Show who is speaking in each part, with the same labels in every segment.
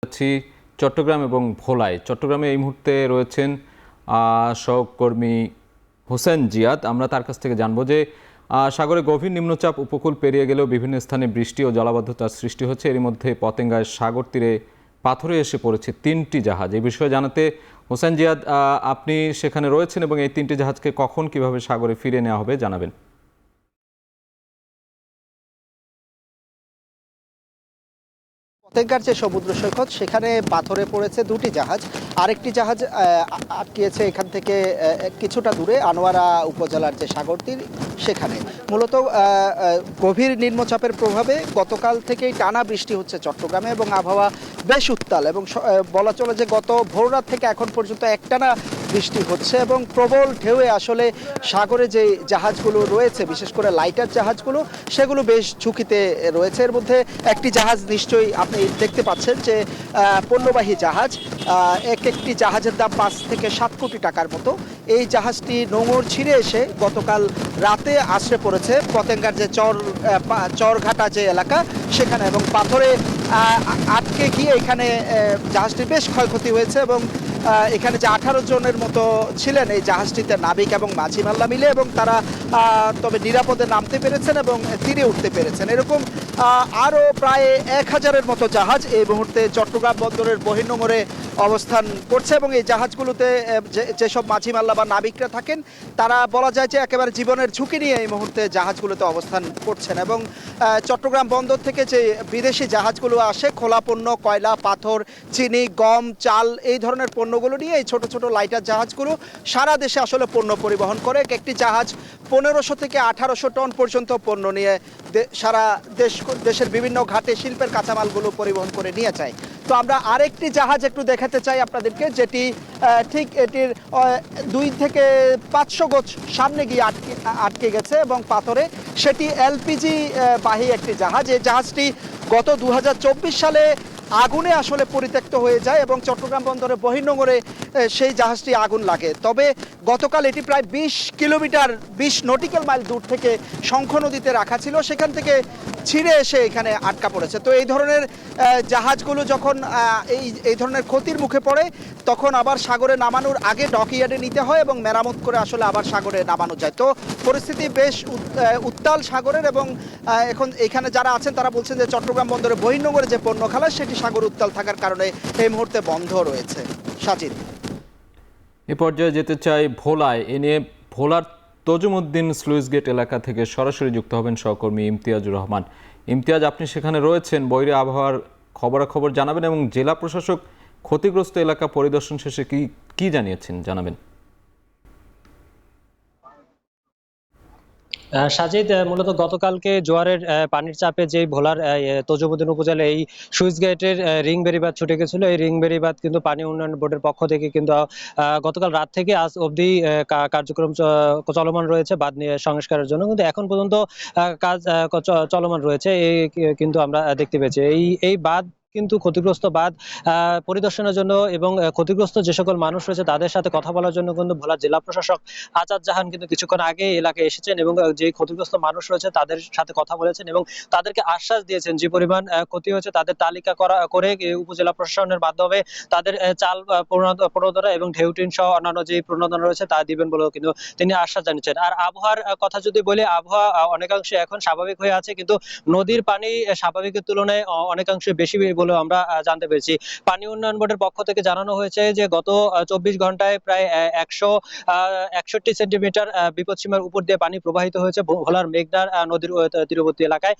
Speaker 1: যাচ্ছি চট্টগ্রাম এবং ভোলায়। চট্টগ্রামে এই মুহূর্তে রয়েছেন সহকর্মী হোসেন জিয়াদ। আমরা তার কাছ থেকে জানবো যে সাগরে গভীর নিম্নচাপ উপকূল পেরিয়ে গেলেও বিভিন্ন স্থানে বৃষ্টি ও জলাবদ্ধতার সৃষ্টি হচ্ছে। এর মধ্যে পতেঙ্গায় সাগর তীরে পাথরে এসে পড়েছে 3টি জাহাজ। এই বিষয়ে জানাতে হোসেন জিয়াদ, আপনি সেখানে রয়েছেন এবং এই 3টি জাহাজকে কখন কিভাবে সাগরে ফিরে নেওয়া হবে জানাবেন।
Speaker 2: পতেঙ্গার যে সমুদ্র সৈকত সেখানে পাথরে পড়েছে দুটি জাহাজ। আরেকটি জাহাজ আটকিয়েছে এখান থেকে কিছুটা দূরে আনোয়ারা উপজেলার যে সাগর তীর সেখানে। মূলত গভীর নিম্নচাপের প্রভাবে গতকাল থেকেই টানা বৃষ্টি হচ্ছে চট্টগ্রামে এবং আবহাওয়া বেশ উত্তাল এবং বলা চলে যে গত ভোররাত থেকে এখন পর্যন্ত একটানা বৃষ্টি হচ্ছে এবং প্রবল ঢেউয়ে আসলে সাগরে যে জাহাজগুলো রয়েছে, বিশেষ করে লাইটার জাহাজগুলো, সেগুলো বেশ ঝুঁকিতে রয়েছে। এর মধ্যে একটি জাহাজ নিশ্চয়ই আপনি দেখতে পাচ্ছেন যে পণ্যবাহী জাহাজ, একটি জাহাজের দাম 5 থেকে 7 কোটি টাকার মতো। এই জাহাজটি নোঙর ছিঁড়ে এসে গতকাল রাতে আশ্রে পড়েছে পতেঙ্গার যে চরঘাটা যে এলাকা সেখানে এবং পাথরে আটকে গিয়ে এখানে জাহাজটির বেশ ক্ষয়ক্ষতি হয়েছে এবং এখানে যে 18 জনের মতো ছিলেন এই জাহাজটিতে নাবিক এবং মাঝিমাল্লা মিলে, এবং তারা তবে নিরাপদে নামতে পেরেছেন এবং তীরে উঠতে পেরেছেন। এরকম আরও প্রায় 1000-এর মতো জাহাজ এই মুহূর্তে চট্টগ্রাম বন্দরের বহির্নোঙরে অবস্থান করছে এবং এই জাহাজগুলোতে যেসব মাঝিমাল্লা বা নাবিকরা থাকেন তারা বলা যায় যে একেবারে জীবনের ঝুঁকি নিয়ে এই মুহূর্তে জাহাজগুলোতে অবস্থান করছেন। এবং চট্টগ্রাম বন্দর থেকে যে বিদেশি জাহাজগুলো আসে খোলা পণ্য, কয়লা, পাথর, চিনি, গম, চাল, এই ধরনের পণ্যগুলো নিয়ে এই ছোট ছোট লাইটার জাহাজগুলো সারা দেশে আসলে পণ্য পরিবহন করে। একটি জাহাজ 1500 থেকে 1800 টন পর্যন্ত পণ্য নিয়ে সারা দেশের বিভিন্ন ঘাটে শিল্পের কাঁচামালগুলো পরিবহন করে নিয়ে যায়। তো আমরা আরেকটি জাহাজ একটু দেখাতে চাই আপনাদেরকে, যেটি ঠিক এটির 2 থেকে 500 গজ সামনে গিয়ে আটকে গেছে এবং পাথরে। সেটি এলপিজি বাহী একটি জাহাজ। এই জাহাজটি গত 2024 সালে আগুনে আসলে পরিত্যক্ত হয়ে যায় এবং চট্টগ্রাম বন্দরে বহির্নোঙরে সেই জাহাজটি আগুন লাগে। তবে গতকাল এটি প্রায় 20 কিলোমিটার 20 নটিক্যাল মাইল দূর থেকে শঙ্খ নদীতে রাখা ছিল, সেখান থেকে ছিঁড়ে এসে এখানে আটকা পড়েছে। তো এই ধরনের জাহাজগুলো যখন এই ধরনের ক্ষতির মুখে পড়ে তখন আবার সাগরে নামানোর আগে ডকইয়ার্ডে নিতে হয় এবং মেরামত করে আসলে আবার সাগরে নামানো যায়। তো পরিস্থিতি বেশ উত্তাল সাগরের এবং এখন এখানে যারা আছেন তারা বলছেন যে চট্টগ্রাম বন্দরে বহির্নোঙরে যে পণ্য খালা সেটি সাগর উত্তাল থাকার কারণে এই মুহূর্তে বন্ধ রয়েছে। সাজিদ,
Speaker 1: এ পর্যায়ে যেতে চাই ভোলায়। এ নিয়ে ভোলার তজুমউদ্দিন স্লুইস গেট এলাকা থেকে সরাসরি যুক্ত হবেন সহকর্মী ইমতিয়াজুর রহমান। ইমতিয়াজ, আপনি সেখানে রয়েছেন, বৈরী আবহাওয়ার খবরাখবর জানাবেন এবং জেলা প্রশাসক ক্ষতিগ্রস্ত এলাকা পরিদর্শন শেষে কি জানিয়েছেন জানাবেন।
Speaker 3: সাজিদ, মূলত গতকালকে জোয়ারের পানির চাপে যে ভোলার তজুমউদ্দিন উপজেলা এই সুইচ গেটের রিং বেড়িবাঁধ ছুটে গেছিল, এই রিং বেড়িবাঁধ কিন্তু পানি উন্নয়ন বোর্ডের পক্ষ থেকে কিন্তু গতকাল রাত থেকে আজ অবধি কার্যক্রম চলমান রয়েছে বাঁধ নিয়ে সংস্কারের জন্য, কিন্তু এখন পর্যন্ত কাজ চলমান রয়েছে। এই কিন্তু আমরা দেখতে পেয়েছি এই বাঁধ কিন্তু ক্ষতিগ্রস্ত বাঁধ পরিদর্শনের জন্য এবং ক্ষতিগ্রস্ত যে সকল মানুষ রয়েছে তাদের সাথে কথা বলার জন্য কিন্তু ভোলা জেলা প্রশাসক আজাদ জাহান কিন্তু কিছুক্ষণ আগে এলাকায় এসেছেন এবং যে ক্ষতিগ্রস্ত মানুষ রয়েছে তাদের সাথে কথা বলেছেন এবং তাদেরকে আশ্বাস দিয়েছেন যে পরিমাণ ক্ষতি হয়েছে তাদের তালিকা করে উপজেলা প্রশাসনের মাধ্যমে তাদের চাল প্রণোদনা এবং ঢেউটিন সহ অন্যান্য যে প্রণোদনা রয়েছে তা দিবেন বলেও কিন্তু তিনি আশ্বাস জানিয়েছেন। আর আবহাওয়ার কথা যদি বলি, আবহাওয়া অনেকাংশে এখন স্বাভাবিক হয়ে আছে, কিন্তু নদীর পানি স্বাভাবিকের তুলনায় অনেকাংশে বেশি বলেও আমরা জানতে পেরেছি। পানি উন্নয়ন বোর্ডের পক্ষ থেকে জানানো হয়েছে যে গত 24 ঘন্টায় প্রায় 161 সেন্টিমিটার বিপদসীমার উপর দিয়ে পানি প্রবাহিত হয়েছে ভোলার মেঘনা নদীর তীরবর্তী এলাকায়।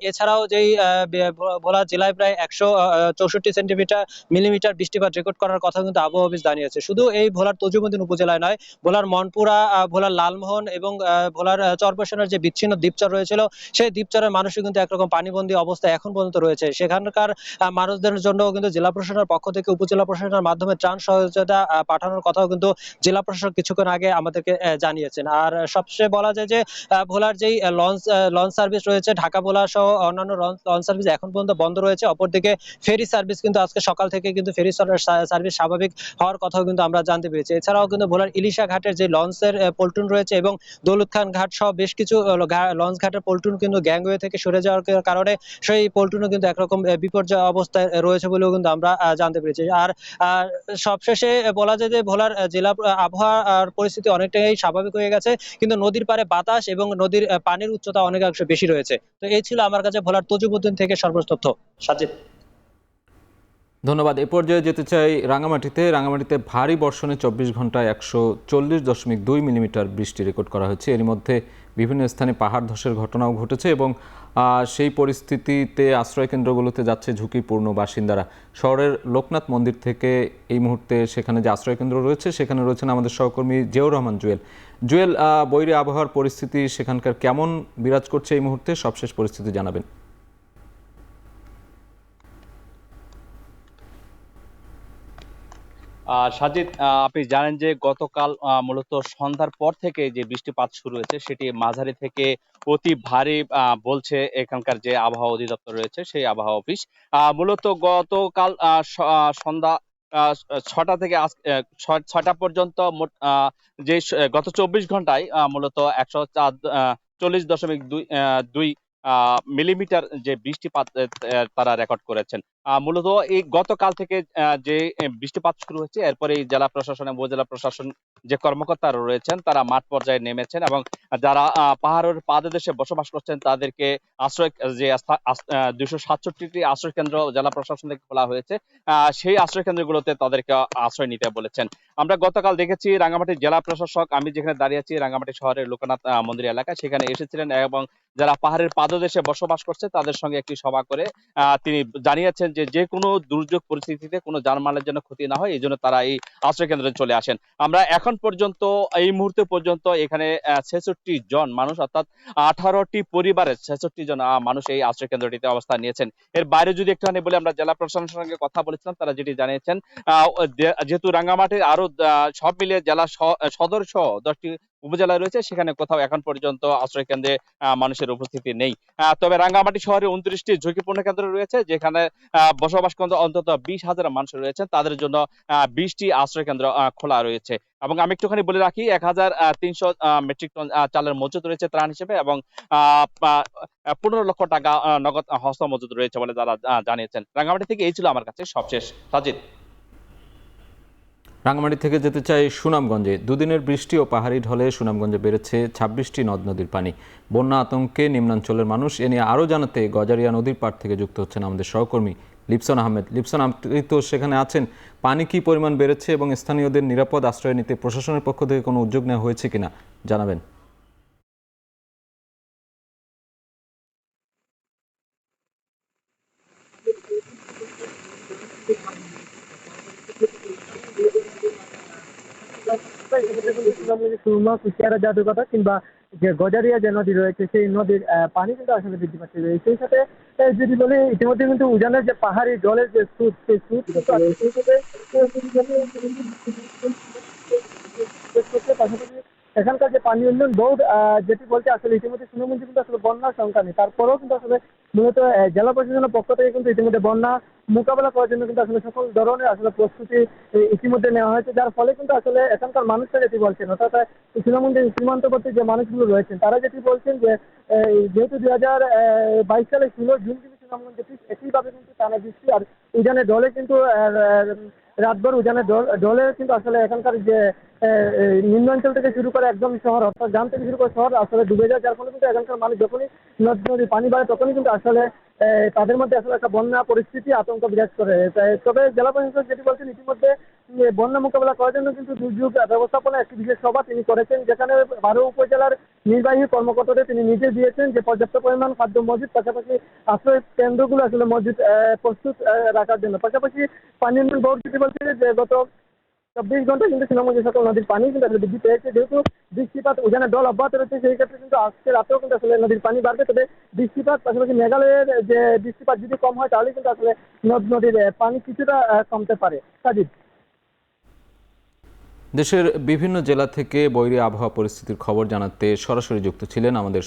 Speaker 3: এছাড়াও যেই ভোলা জেলায় প্রায় 164 মিলিমিটার বৃষ্টিপাত রেকর্ড করার কথা কিন্তু আবহাওয়া অফিস জানিয়েছে। শুধু এই ভোলার তজুমউদ্দিন উপজেলায় নয়, ভোলার মনপুরা, ভোলার লালমোহন এবং ভোলার চরবসানের যে বিচ্ছিন্ন দ্বীপচর রয়েছিল সেই দ্বীপচরের মানুষও কিন্তু একরকম পানিবন্দী অবস্থায় এখন পর্যন্ত রয়েছে। সেখানকার মানুষদের জন্য কিন্তু জেলা প্রশাসনের পক্ষ থেকে উপজেলা প্রশাসনের মাধ্যমে ত্রাণ সহযোগিতা পাঠানোর কথাও কিন্তু জেলা প্রশাসক কিছুক্ষণ আগে আমাদেরকে জানিয়েছেন। আর সবচেয়ে বলা যায় যে ভোলার যেই লঞ্চ সার্ভিস রয়েছে ঢাকা ভোলা সহ অন্যান্য লঞ্চ সার্ভিস এখন পর্যন্ত বন্ধ রয়েছে। অপরদিকে ফেরি সার্ভিস কিন্তু আজকে সকাল থেকে কিন্তু ফেরি সার্ভিস স্বাভাবিক হওয়ার কথাও কিন্তু আমরা জানতে পেরেছি। এছাড়াও কিন্তু ভোলার ইলিশা ঘাটের যে লঞ্চের পল্টুন রয়েছে এবং দৌলত খান ঘাট সহ বেশ কিছু লঞ্চ ঘাটের পল্টুন কিন্তু গ্যাংওয়ে থেকে সরে যাওয়ার কারণে সেই পল্টুনও কিন্তু একরকম বিপর্যয় অবস্থায় রয়েছে বলেও কিন্তু আমরা জানতে পেরেছি। আর সবশেষে বলা যায় যে ভোলার জেলা আবহাওয়ার পরিস্থিতি অনেকটাই স্বাভাবিক হয়ে গেছে, কিন্তু নদীর পাড়ে বাতাস এবং নদীর পানির উচ্চতা অনেকাংশে বেশি রয়েছে। তো এই ছিল আমার কাছে ভোলার তজুবুদ্দিন থেকে সর্বোচ্চ তথ্য। সাজিদ।
Speaker 1: ধন্যবাদ। এ পর্যায়ে যেতে চাই রাঙামাটিতে ভারী বর্ষণে 24 ঘন্টায় 140.2 মিলিমিটার বৃষ্টি রেকর্ড করা হয়েছে। এর মধ্যে বিভিন্ন স্থানে পাহাড় ধসের ঘটনাও ঘটেছে এবং সেই পরিস্থিতিতে আশ্রয়কেন্দ্রগুলোতে যাচ্ছে ঝুঁকিপূর্ণ বাসিন্দারা। শহরের লোকনাথ মন্দির থেকে এই মুহূর্তে সেখানে যে আশ্রয়কেন্দ্র রয়েছে সেখানে রয়েছেন আমাদের সহকর্মী জিয়াউর রহমান জুয়েল। বৈরী আবহাওয়ার পরিস্থিতি সেখানকার কেমন বিরাজ করছে এই মুহূর্তে, সবশেষ পরিস্থিতি জানাবেন।
Speaker 4: সাজিদ, আপনি জানেন যে গতকাল মূলত সন্ধ্যার পর থেকে যে বৃষ্টিপাত শুরু হয়েছে সেটি মাঝারি থেকে অতি ভারী বলছে এখানকার যে আবহাওয়া অধিদপ্তর রয়েছে সেই আবহাওয়া অফিস। মূলত গতকাল সন্ধ্যা 6টা থেকে 6টা পর্যন্ত মোট যে গত 24 ঘন্টায় মূলত 140.2 মিলিমিটার যে বৃষ্টিপাত তারা রেকর্ড করেছেন। মূলত এই গতকাল থেকে যে বৃষ্টিপাত শুরু হচ্ছে, এরপরে জেলা প্রশাসন এবং উপজেলা প্রশাসন যে কর্মকর্তারা রয়েছেন তারা মাঠ পর্যায়ে নেমেছেন এবং যারা পাহাড়ের পাদদেশে বসবাস করছেন তাদেরকে আশ্রয় যে 267টি আশ্রয় কেন্দ্র জেলা প্রশাসন থেকে খোলা হয়েছে, সেই আশ্রয় কেন্দ্রগুলোতে তাদেরকে আশ্রয় নিতে বলেছেন। আমরা গতকাল দেখেছি রাঙ্গামাটি জেলা প্রশাসক, আমি যেখানে দাঁড়িয়ে আছি রাঙ্গামাটি শহরের লোকনাথ মন্দির এলাকায়, সেখানে এসেছিলেন এবং যারা পাহাড়ের পাদদেশে বসবাস করছে তাদের সঙ্গে একটি সভা করে তিনি জানিয়েছেন যে যে কোনো দুর্যোগ পরিস্থিতিতে কোনো জানমালের জন্য ক্ষতি না হয় এই জন্য তারা এই আশ্রয় কেন্দ্রে চলে আসেন। আমরা এখন পর্যন্ত এই মুহূর্তে পর্যন্ত এখানে 66 জন মানুষ, অর্থাৎ 18টি পরিবারের 66 জন মানুষ এই আশ্রয় কেন্দ্রটিতে অবস্থান নিয়েছেন। এর বাইরে যদি একটুখানি বলে, আমরা জেলা প্রশাসনের সঙ্গে কথা বলেছিলাম, তারা যেটি জানিয়েছেন যেহেতু রাঙ্গামাটির আরো সব মিলিয়ে জেলা সদর সহ 10টি উপজেলা রয়েছে, সেখানে কোথাও এখন পর্যন্ত আশ্রয় কেন্দ্রে মানুষের উপস্থিতি নেই। তবে রাঙ্গামাটি শহরে 29টি ঝুঁকিপূর্ণ কেন্দ্র রয়েছে যেখানে বসবাস কেন্দ্র অন্তত 20,000 মানুষ রয়েছেন, তাদের জন্য 20টি আশ্রয় কেন্দ্র খোলা রয়েছে। এবং আমি একটুখানি বলে রাখি 1,300 মেট্রিক টন চালের মজুদ রয়েছে ত্রাণ হিসেবে এবং 15 লক্ষ টাকা নগদ হস্ত মজুদ রয়েছে বলে তারা জানিয়েছেন। রাঙ্গামাটি থেকে এই ছিল আমার কাছে সবশেষ। সাজিদ।
Speaker 1: রাঙ্গামাটি থেকে যেতে চাই সুনামগঞ্জে। দুদিনের বৃষ্টি ও পাহাড়ি ঢলে সুনামগঞ্জে বেড়েছে 26টি নদ নদীর পানি। বন্যা আতঙ্কে নিম্নাঞ্চলের মানুষ। এ নিয়ে আরও জানাতে গজারিয়া নদীর পাড় থেকে যুক্ত হচ্ছেন আমাদের সহকর্মী লিপসন আহমেদ। লিপসন, আপনি তো সেখানে আছেন, পানি কি পরিমাণ বেড়েছে এবং স্থানীয়দের নিরাপদ আশ্রয় নিতে প্রশাসনের পক্ষ থেকে কোনো উদ্যোগ নেওয়া হয়েছে কিনা জানাবেন।
Speaker 5: সুরমা, কুশিয়ারা, জাদুঘাটা কিংবা যে গজারিয়া যে নদী রয়েছে সেই নদীর পানি কিন্তু আসলে বৃদ্ধি পাচ্ছে। সেই সাথে যদি বলি, ইতিমধ্যে কিন্তু উজানের যে পাহাড়ি জলের যে স্রোত, সেই স্রোত কিন্তু আছে। সেই সাথে পাশাপাশি এখানকার যে পানি উন্নয়ন বোর্ড যেটি বলছে, আসলে ইতিমধ্যে সুনামগঞ্জে কিন্তু আসলে বন্যার সংখ্যা নেই, তারপরেও কিন্তু আসলে মূলত জেলা প্রশাসনের পক্ষ থেকে কিন্তু ইতিমধ্যে বন্যা মোকাবেলা করার জন্য কিন্তু আসলে সকল ধরনের আসলে প্রস্তুতি ইতিমধ্যে নেওয়া হয়েছে, যার ফলে কিন্তু আসলে এখানকার মানুষরা যেটি বলছেন, অর্থাৎ সুনামগঞ্জের সীমান্তবর্তী যে মানুষগুলো রয়েছেন তারা যেটি বলছেন যে যেহেতু 2022 সালে 16 জুন কিন্তু সুনামগঞ্জে ঠিক একইভাবে কিন্তু টানা বৃষ্টি আর উজানের ঢলে কিন্তু রাতভর উজানের ঢলে কিন্তু আসলে এখানকার যে নিম্নাঞ্চল থেকে শুরু করে একদম শহর, অর্থাৎ গ্রাম থেকে শুরু করে শহর আসলে ডুবে যায়, যার ফলে কিন্তু এখানকার মানুষ যখনই নদীর পানি বাড়ে তখনই কিন্তু আসলে তাদের মধ্যে আসলে একটা বন্যা পরিস্থিতি আতঙ্ক বিরাজ করে। তবে জেলা প্রশাসক যেটি বলছেন, ইতিমধ্যে বন্যা মোকাবেলা করার জন্য কিন্তু দুর্যোগ ব্যবস্থাপনা একটি বিশেষ সভা তিনি করেছেন, যেখানে 12 উপজেলার নির্বাহী কর্মকর্তাদের তিনি নিজে দিয়েছেন যে পর্যাপ্ত পরিমাণ খাদ্য মজুদ, পাশাপাশি আশ্রয় কেন্দ্রগুলো আসলে মজুদ প্রস্তুত রাখার জন্য। পাশাপাশি পানি উন্নয়ন বোর্ড যেটি বলছে যে গত 24 ঘন্টা কিন্তু সুনামগঞ্জের সকল নদীর পানি কিন্তু আসলে বৃদ্ধি পেয়েছে, যেহেতু বৃষ্টিপাত উজানের দল অব্যাহত রয়েছে, সেই ক্ষেত্রে কিন্তু আজকে রাতেও কিন্তু আসলে নদীর পানি বাড়বে। তবে বৃষ্টিপাত পাশাপাশি মেঘালয়ের যে বৃষ্টিপাত যদি কম হয় তাহলে কিন্তু আসলে নদীর পানি কিছুটা কমতে পারে। সাজিদ।
Speaker 1: দেশের বিভিন্ন জেলা থেকে বৈরী আবহাওয়া পরিস্থিতির খবর জানাতে সরাসরি যুক্ত ছিলেন আমাদের